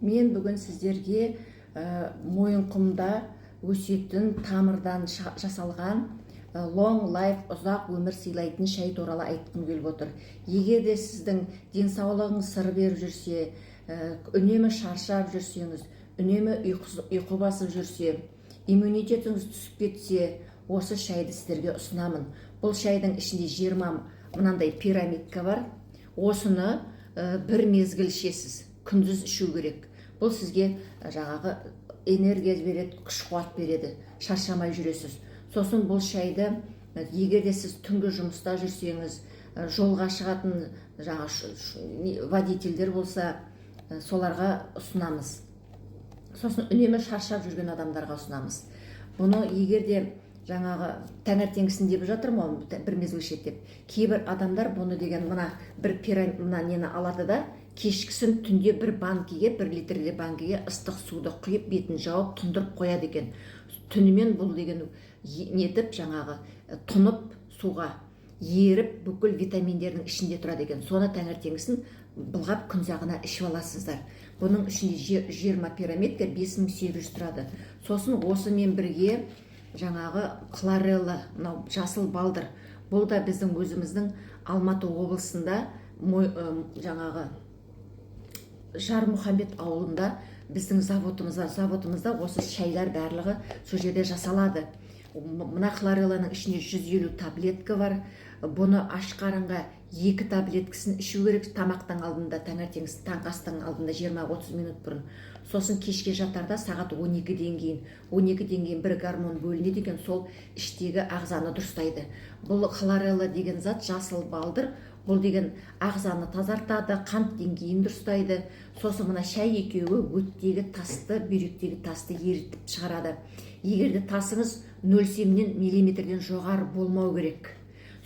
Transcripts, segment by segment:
Мен бүгін сіздерге Мойынқұмда өсетін тамырдан жасалған long life, ұзақ өмір сыйлайтын шай туралы айтқым келіп отыр. Егер де сіздің денсаулығыңыз сыр беріп жүрсе, үнемі шаршап жүрсеңіз, үнемі ұйқы басып жүрсе, иммунитетіңіз түсіп кетсе, осы шайды сіздерге ұсынамын. Бұл шайдың ішінде 20 мынандай пирамидка бар. Осыны бір мезгіл ішесіз, күндіз ішу керек. Бұл сізге жаңағы энергия береді, күш-қуат береді, шаршамай жүресіз. Сосын бұл шайды егер де сіз түнгі жұмыста жүрсеңіз, жолға шығатын водительдер болса, соларға ұсынамыз. Сосын үнемі шаршап жүрген адамдарға ұсынамыз. Бұны егер де жаңағы таңертеңгісін деп жатырмын, бір мезгіл ішеді деп. Кейбір адамдар бұны деген мына бір пирамиданы нені алады да, кешкісін түнде бір банкеге, 1 литрде банкеге ыстық суды құйып, бетін жауып, тұндырып қояды екен. Түнімен бұл деген нетіп, жаңағы тұнып суға еріп, бүкіл витаминдердің ішінде тұрады екен. Соны таңертеңгісін былғап күнзағына ішіп аласыздар. Бұның ішінде 20 пирамидка 5800 тұрады. Сосын осымен бірге жаңағы хлорелла, жасыл балдыр. Бұл да біздің өзіміздің Алматы облысында жаңағы Жармұхамбет ауылында біздің заводымызда осы шайлар барлығы сол жерде жасалады. Мына хлорелланың ішінде 150 таблетка бар. Бұны аш қарынға 2 таблеткасын ішу керек тамақтан алдында, таңертеңгісін таңғы астың алдында 20-30 минут бұрын. Сосын кешке жатарда сағат 12-ден кейін бір гормон бөлінеді екен, сол іштегі ағзаны дұрыстайды. Бұл хлорелла деген зат жасыл балдыр. Бұл деген ағзаны тазартады, қант деңгейін дұрыстайды. Сосын мына шай екеуі өттегі тасты, бүйректегі тасты ерітіп шығарады. Егер де тасыңыз 0,7 миллиметрден жоғары болмау керек.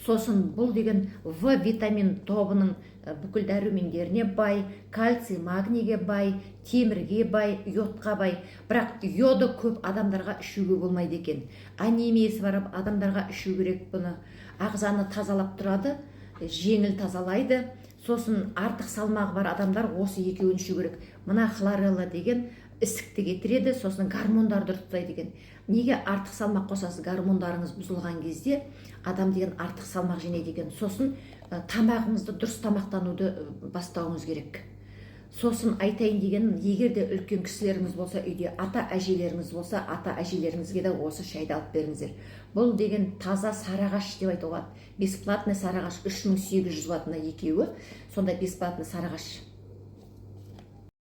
Сосын бұл деген В витамин тобының бүкіл дәрумендеріне бай, кальций, магнийге бай, темірге бай, йодқа бай. Бірақ йоды көп адамдарға ішуге болмайды екен. Анемиясы бар адамдарға ішу керек бұны. Ағзаны тазалап тұрады, жеңіл тазалайды. Сосын артық салмағы бар адамдар осы екеуін ішу керек. Мына хлорелла деген ісікті кетіреді, сосын гормондарды дұрыстайды екен. Неге артық салмақ қосасыз? Гормондарыңыз бұзылған кезде адам деген артық салмақ жинайды екен. Сосын тамағыңызды дұрыс тамақтануды бастауыңыз керек. Сосын айтайын дегенім, егер де үлкен кісілеріңіз болса, үйде ата-әжелеріңіз болса, ата-әжелеріңізге де осы шайды алып беріңіздер. Бұл деген таза сарыағаш деп айтуға болады. Бесплатный сарыағаш 3800 ваттына екеуі, сонда бесплатный сарыағаш